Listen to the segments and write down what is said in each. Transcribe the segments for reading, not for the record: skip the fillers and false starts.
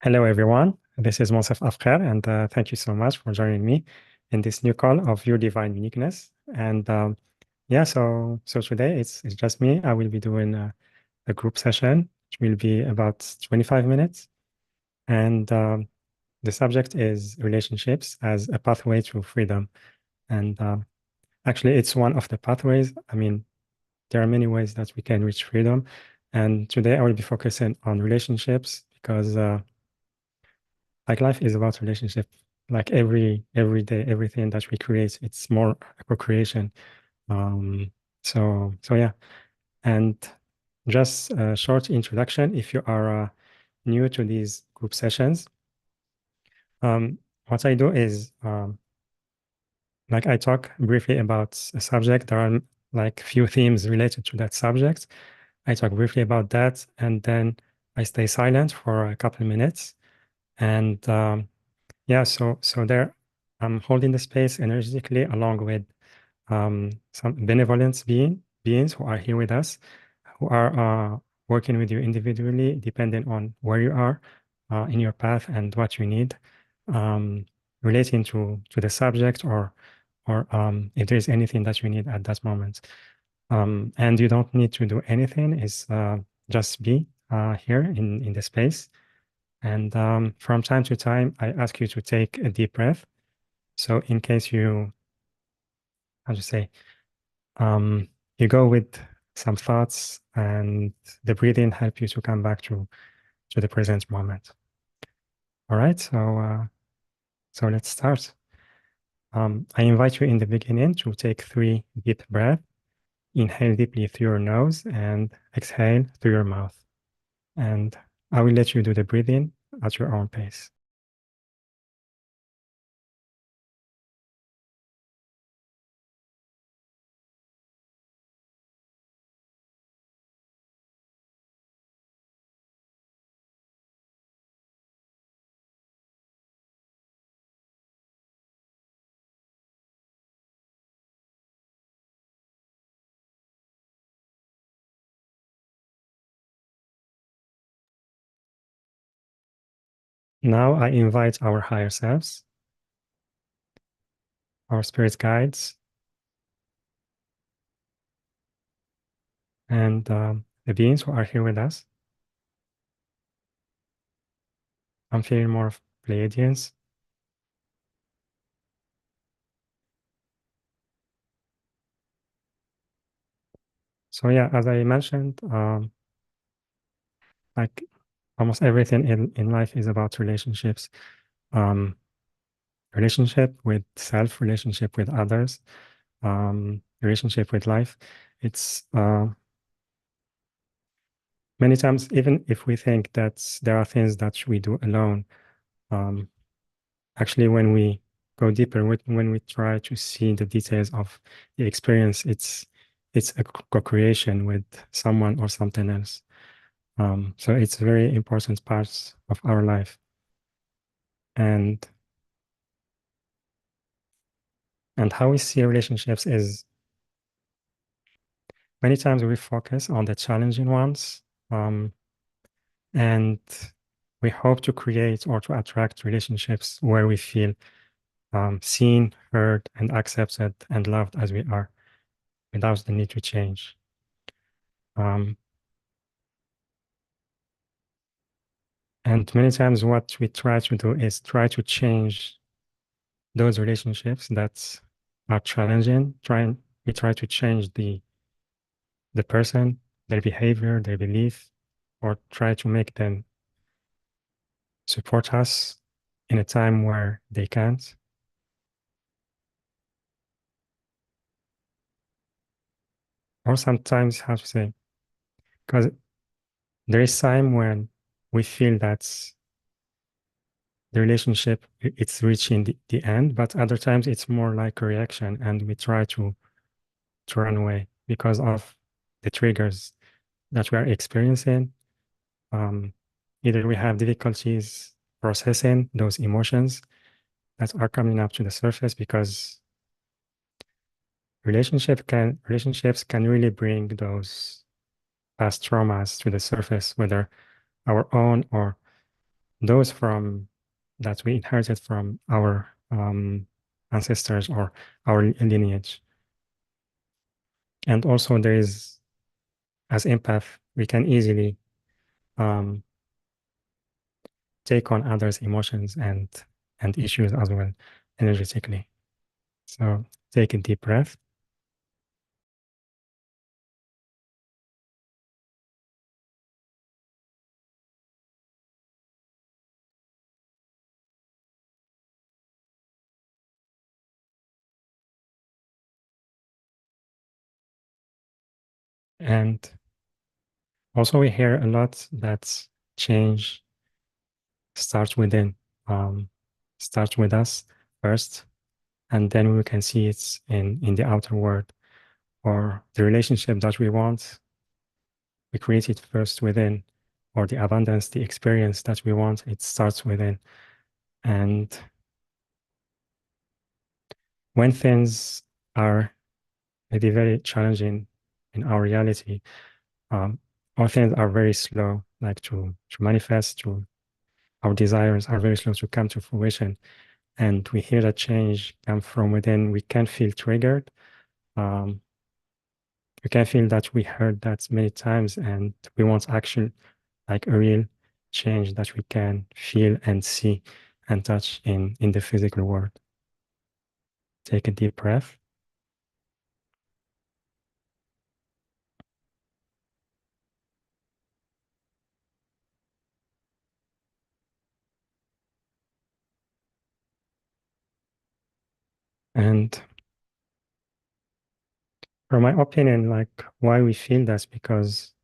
Hello, everyone. This is Moncef Afkir, and thank you so much for joining me in this new call of Your Divine Uniqueness. And yeah, so today it's just me. I will be doing a group session, which will be about 25 minutes. And the subject is relationships as a pathway to freedom. And actually, it's one of the pathways. I mean, there are many ways that we can reach freedom. And today I will be focusing on relationships because like life is about relationship. Like every day, everything that we create, it's more a co-creation. Um, so yeah. And just a short introduction, if you are new to these group sessions, um, what I do is like I talk briefly about a subject. There are like few themes related to that subject. I talk briefly about that, and then I stay silent for a couple of minutes. And yeah, so there I'm holding the space energetically along with some benevolent beings who are here with us, who are working with you individually, depending on where you are in your path and what you need, um, relating to the subject or if there's anything that you need at that moment. And you don't need to do anything, is just be here in the space. And from time to time, I ask you to take a deep breath. So in case you, how to say, um, you go with some thoughts and the breathing help you to come back to the present moment. All right, so let's start. I invite you in the beginning to take 3 deep breaths. Inhale deeply through your nose and exhale through your mouth. And I will let you do the breathing at your own pace. Now I invite our higher selves, our spirit guides, and the beings who are here with us. I'm feeling more of Pleiadians. So yeah, as I mentioned, like almost everything in life is about relationships. Um, Relationship with self, relationship with others, relationship with life. It's many times, even if we think that there are things that we do alone, um, actually, when we go deeper, when we try to see the details of the experience, it's a co-creation with someone or something else. So it's a very important part of our life. And how we see relationships is many times we focus on the challenging ones, and we hope to create or to attract relationships where we feel seen, heard, and accepted and loved as we are, without the need to change. Um, and many times, what we try to do is try to change those relationships that are challenging. We try to change the person, their behavior, their belief, or try to make them support us in a time where they can't. Or sometimes, how to say, because there is time when we feel that the relationship it's reaching the end, but other times it's more like a reaction and we try to run away because of the triggers that we are experiencing. Um, Either we have difficulties processing those emotions that are coming up to the surface because relationships can really bring those past traumas to the surface, whether our own or those from that we inherited from our ancestors or our lineage. And also there is, as empath, we can easily take on others' emotions and issues as well energetically. So take a deep breath. And also we hear a lot that change starts within, starts with us first, and then we can see it in the outer world, or the relationship that we want, we create it first within, or the abundance, the experience that we want, it starts within. And when things are maybe very challenging in our reality, our things are very slow, like to manifest, to our desires are very slow to come to fruition. And we hear that change come from within. We can feel triggered. We can feel that we heard that many times, and we want action, like a real change that we can feel and see and touch in the physical world. Take a deep breath. And from my opinion, like why we feel that's because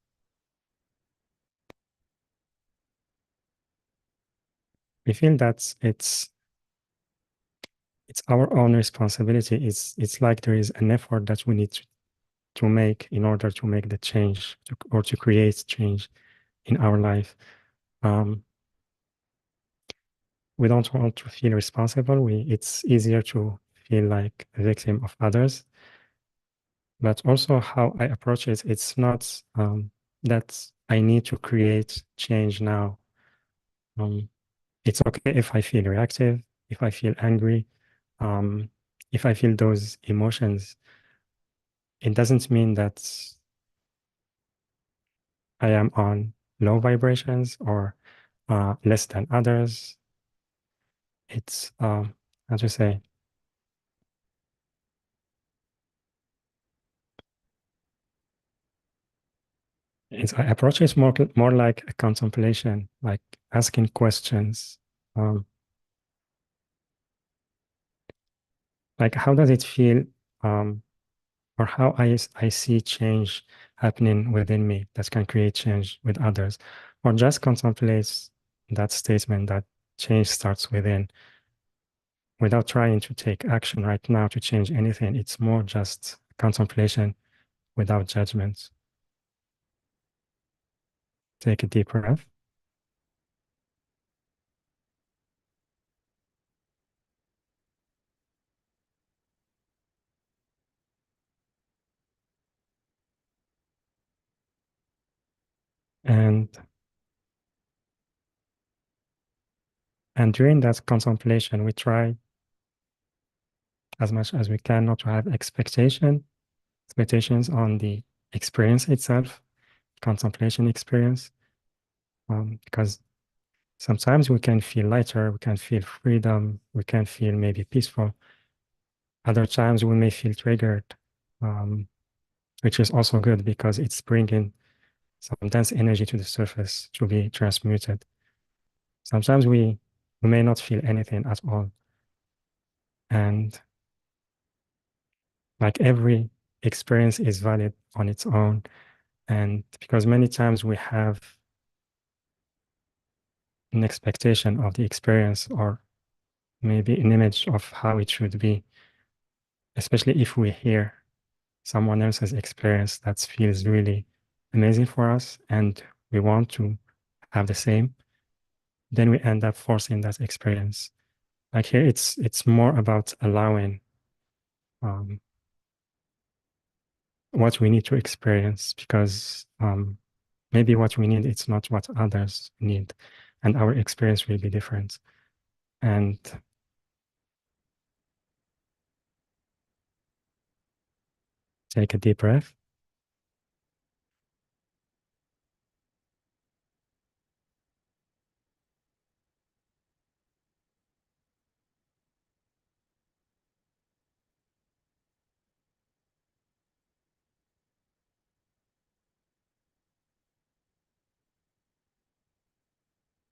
we feel that it's our own responsibility. It's like there is an effort that we need to make in order to make the change or to create change in our life. We don't want to feel responsible. It's easier to feel like a victim of others. But also how I approach it, it's not that I need to create change now. Um, it's okay if I feel reactive, if I feel angry, um, if I feel those emotions. It doesn't mean that I am on low vibrations or less than others. It's, how to say, I approach it more like a contemplation, like asking questions. Um, like how does it feel, um, or how I see change happening within me that can create change with others, or just contemplate that statement that change starts within without trying to take action right now to change anything. It's more just contemplation without judgment. Take a deep breath. And during that contemplation, we try as much as we can not to have expectations on the experience itself, contemplation experience, because sometimes we can feel lighter, we can feel freedom, we can feel maybe peaceful. Other times we may feel triggered, um, which is also good because it's bringing some dense energy to the surface to be transmuted. Sometimes we may not feel anything at all. And like every experience is valid on its own. And because many times we have an expectation of the experience or maybe an image of how it should be, especially if we hear someone else's experience that feels really amazing for us and we want to have the same, then we end up forcing that experience. Like here, it's more about allowing um, what we need to experience because maybe what we need it's not what others need, and our experience will be different. And take a deep breath.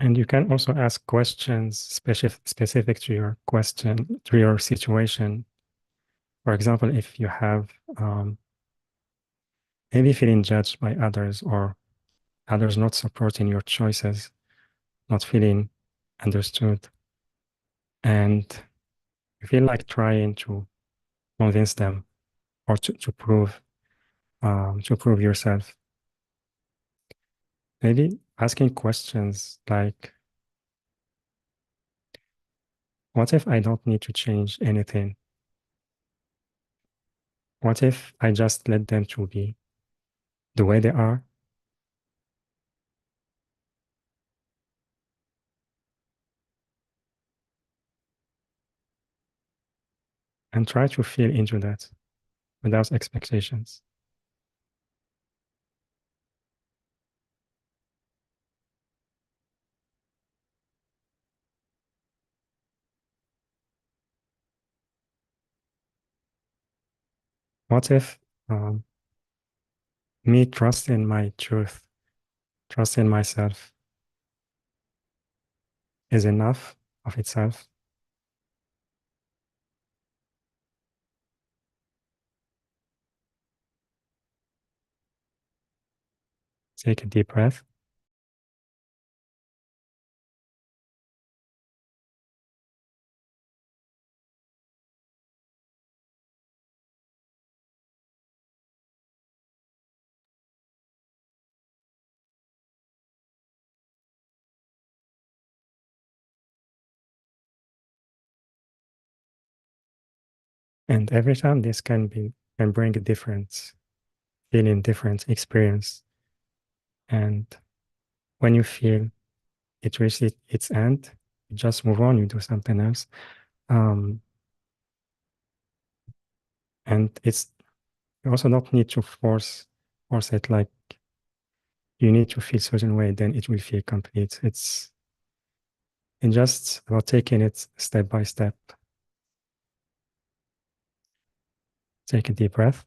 And you can also ask questions specific to your question, to your situation. For example, if you have maybe feeling judged by others or others not supporting your choices, not feeling understood, and you feel like trying to convince them or to prove yourself. Maybe asking questions like, what if I don't need to change anything? What if I just let them to be the way they are? And try to feel into that without expectations. What if me trusting my truth, trusting myself is enough of itself? Take a deep breath. And every time this can bring a different feeling, different experience. And when you feel it reaches its end, you just move on, you do something else. Um, and it's you also don't need to force it like you need to feel certain way, then it will feel complete. It's just about taking it step by step. Take a deep breath.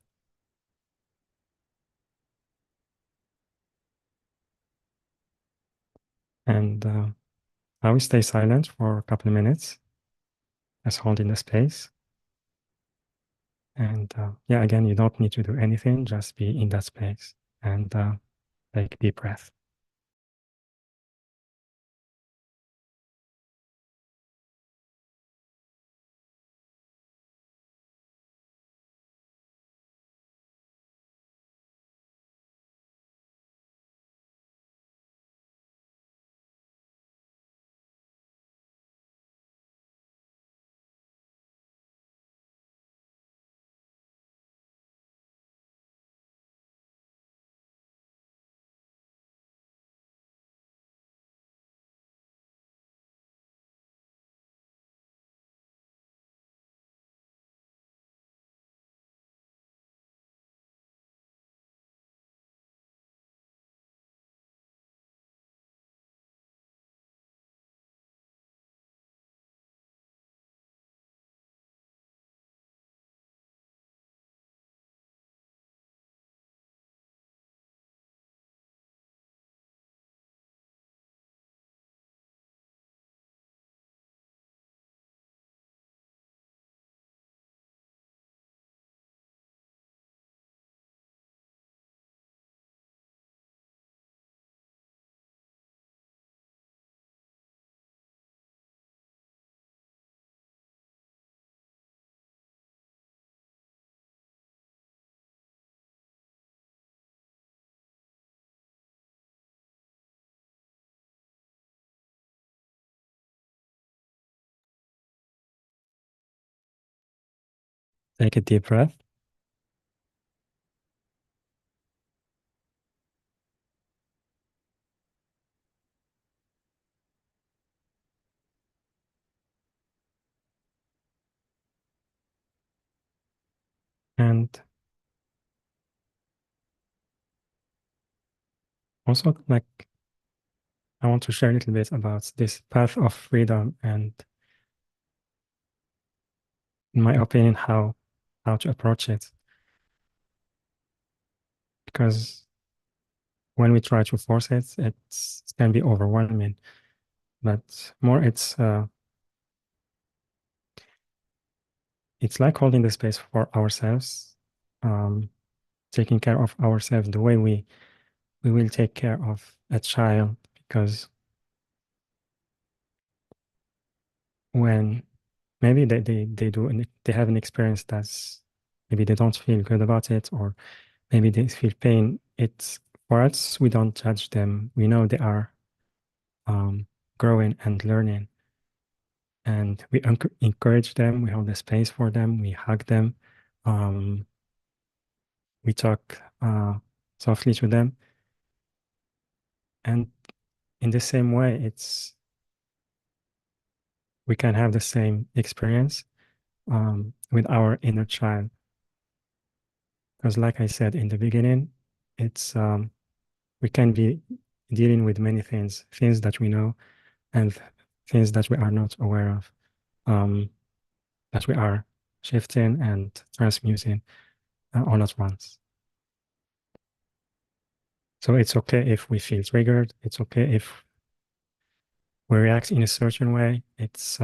And I will stay silent for a couple of minutes, just holding the space. And yeah, again, you don't need to do anything, just be in that space and take a deep breath. Take a deep breath. And also, like, I want to share a little bit about this path of freedom and, in my opinion, how to approach it. Because when we try to force it, it can be overwhelming. But more, it's like holding the space for ourselves, um, taking care of ourselves the way we will take care of a child. Because when maybe they have an experience that's maybe they don't feel good about it, or maybe they feel pain. It's for us, we don't judge them. We know they are growing and learning, and we encourage them. We hold the space for them. We hug them. Um, we talk softly to them, and in the same way, we can have the same experience with our inner child. Because, like I said in the beginning, it's we can be dealing with many things that we know and things that we are not aware of, um, that we are shifting and transmuting all at once. So it's okay if we feel triggered. It's okay if we react in a certain way. It's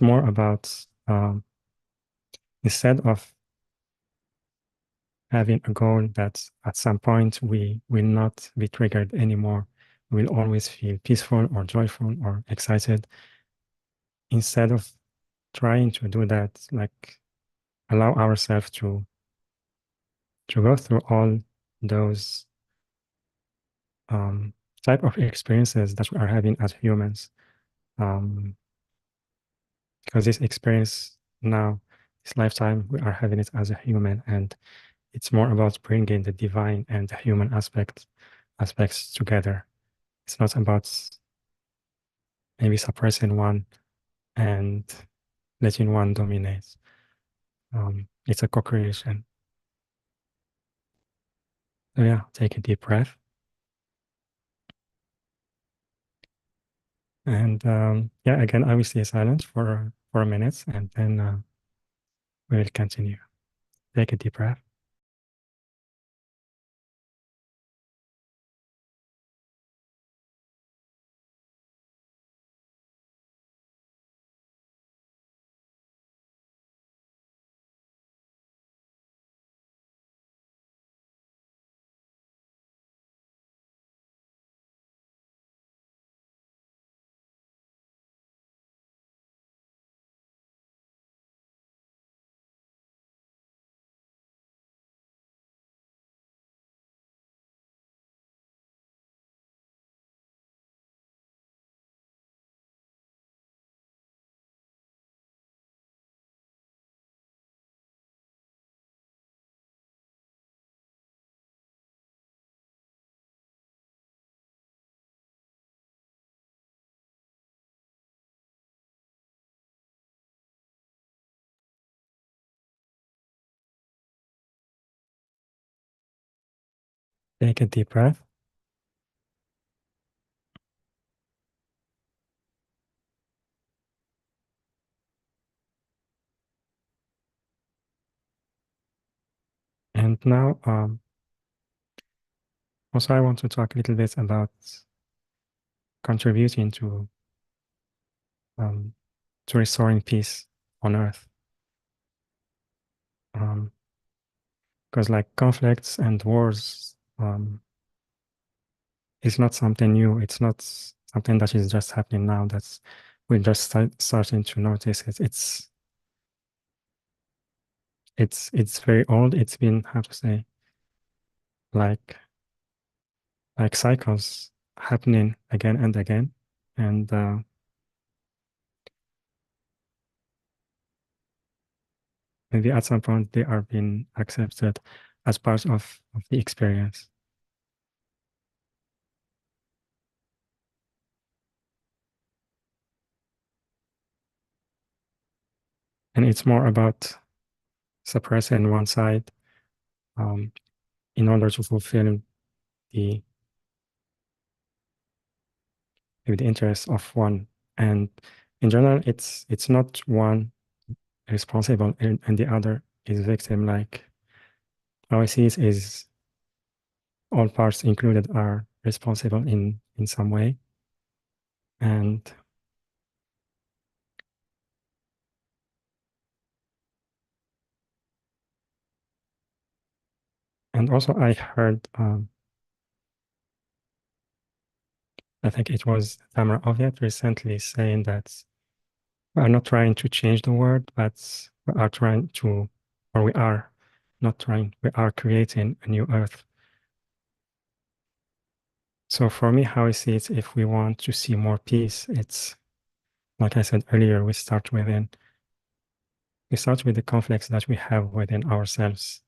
more about instead of having a goal that at some point we will not be triggered anymore. We will always feel peaceful or joyful or excited. Instead of trying to do that, like allow ourselves to go through all those type of experiences that we are having as humans. Um, because this experience now, this lifetime, we are having it as a human, and it's more about bringing the divine and the human aspects together. It's not about maybe suppressing one and letting one dominate. It's a co-creation. So yeah, take a deep breath. And yeah, again, I will stay silent for a minute, and then we will continue. Take a deep breath. Take a deep breath. And now, also, I want to talk a little bit about contributing um, to restoring peace on Earth. Because like conflicts and wars is not something new. It's not something that is just happening now. That's we're just starting to notice it. It's very old. It's been, how to say, like cycles happening again and again, and maybe at some point they are being accepted as part of the experience. And it's more about suppressing one side in order to fulfill the the interests of one. And in general, it's not one responsible and the other is victim. Like how I see it is all parts included are responsible in some way. And also I heard I think it was Tamara Oviat recently saying that we are not trying to change the world, but we are trying to, or we are not trying, we are creating a new earth. So for me, how I see it, if we want to see more peace, it's like I said earlier, we start within. We start with the conflicts that we have within ourselves.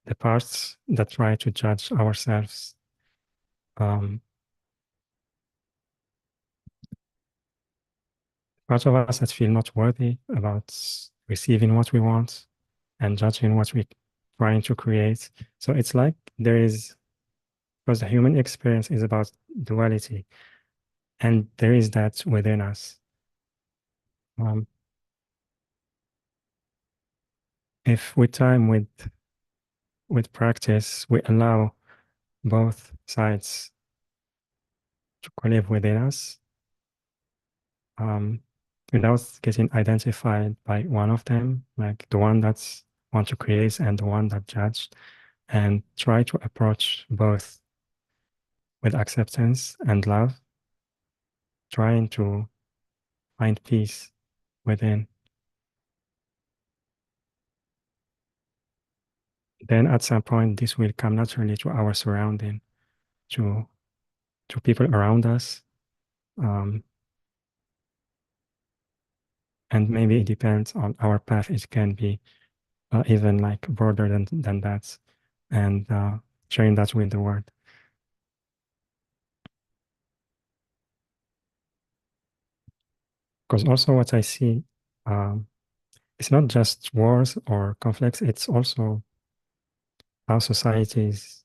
The parts that try to judge ourselves, parts of us that feel not worthy about receiving what we want and judging what we're trying to create. So it's like there is, because the human experience is about duality, and there is that within us. Um, if with time, with practice, we allow both sides to live within us, um, without getting identified by one of them, like the one that's want to create and the one that judged, and try to approach both with acceptance and love, trying to find peace within. Then at some point, this will come naturally to our surrounding, to people around us. Um, and maybe it depends on our path. It can be even like broader than that, and sharing that with the world. Because also what I see, um, it's not just wars or conflicts, it's also how societies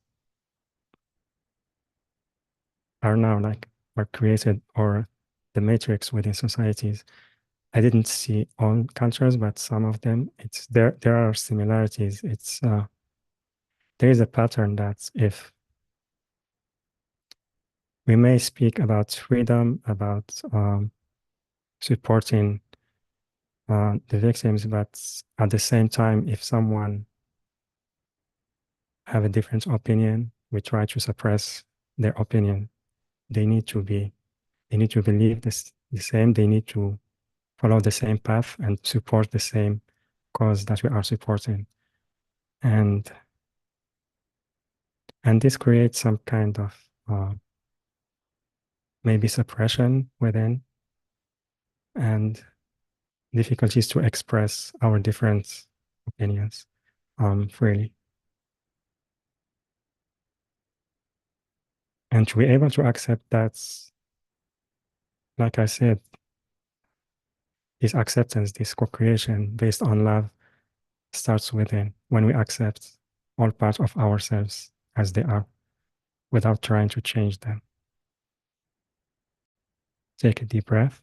are now like are created, or the matrix within societies. I didn't see all cultures, but some of them, it's there are similarities. It's there is a pattern that if we may speak about freedom, about supporting the victims, but at the same time, if someone have a different opinion, we try to suppress their opinion. They need to be, they need to believe the same. They need to follow the same path and support the same cause that we are supporting. And this creates some kind of maybe suppression within and difficulties to express our different opinions freely. And to be able to accept that, like I said, this acceptance, this co-creation based on love starts within, when we accept all parts of ourselves as they are without trying to change them. Take a deep breath.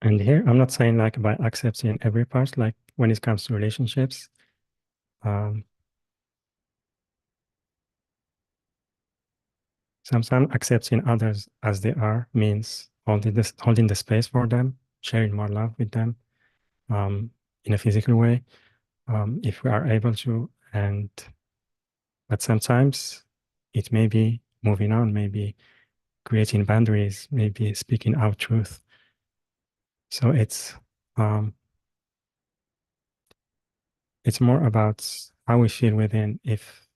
And here, I'm not saying like by accepting every part, like when it comes to relationships, um, sometimes accepting others as they are means holding the space for them, sharing more love with them in a physical way, if we are able to. And but sometimes it may be moving on, maybe creating boundaries, maybe speaking out truth. So it's more about how we feel within. If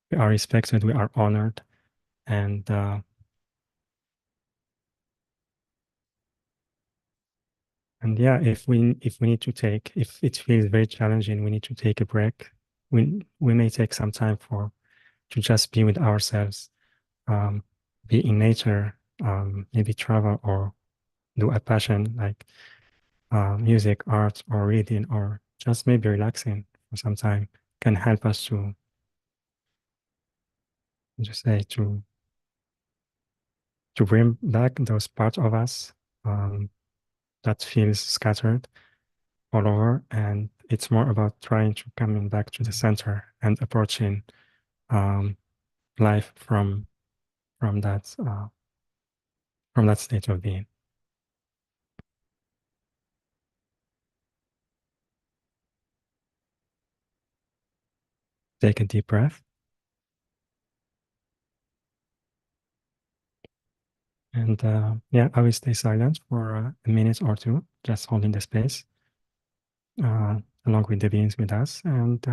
we are respected, we are honored, And yeah, if we need to take, if it feels very challenging, we need to take a break. We may take some time to just be with ourselves, be in nature, maybe travel or do a passion like music, art, or reading, or just maybe relaxing for some time can help us to just say to bring back those parts of us that feels scattered all over. And it's more about trying to coming back to the center and approaching um, life from that state of being. Take a deep breath. And yeah, I will stay silent for a minute or two, just holding the space uh, along with the beings with us. And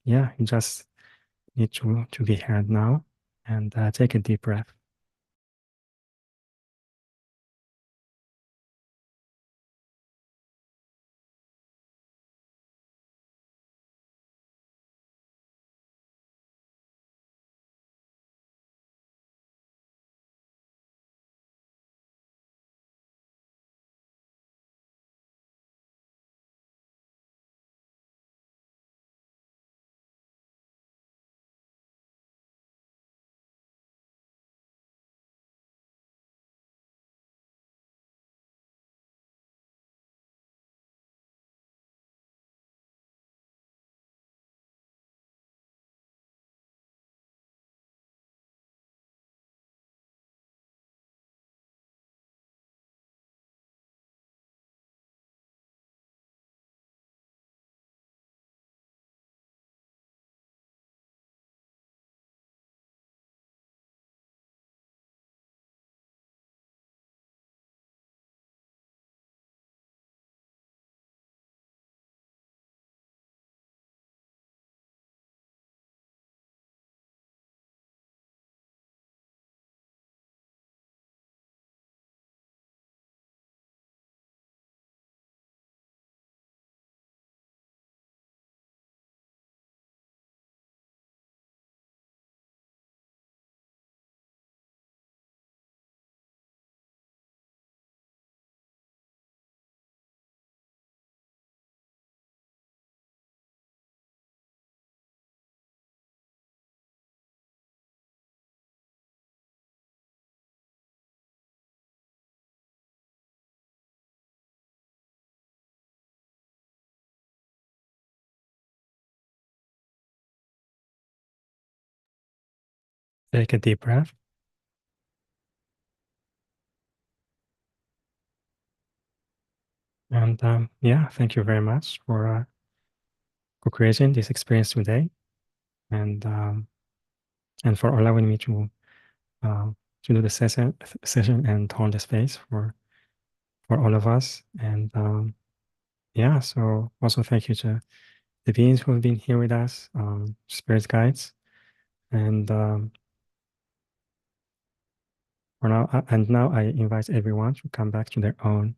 yeah, you just need to be heard now and take a deep breath. Take a deep breath. And yeah, thank you very much for co-creating this experience today, and for allowing me uh, to do the session and hold the space for all of us. And yeah, so also thank you to the beings who have been here with us, spirit guides, and for now, and now I invite everyone to come back to their own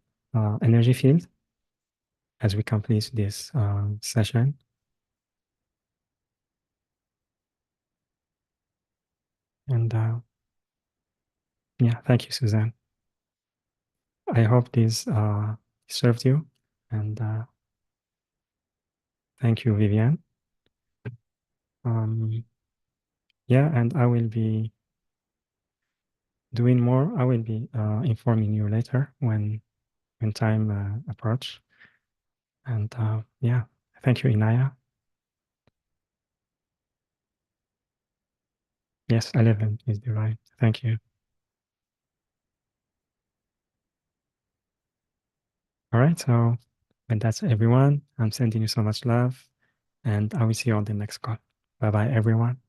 energy field as we complete this session. And yeah, thank you, Suzanne. I hope this served you. And thank you, Vivian. Yeah, and I will be doing more. I will be informing you later when time approach. And yeah, thank you, Inaya. Yes, 11 is the right. Thank you. All right, so and that's everyone. I'm sending you so much love, and I will see you on the next call. Bye bye, everyone.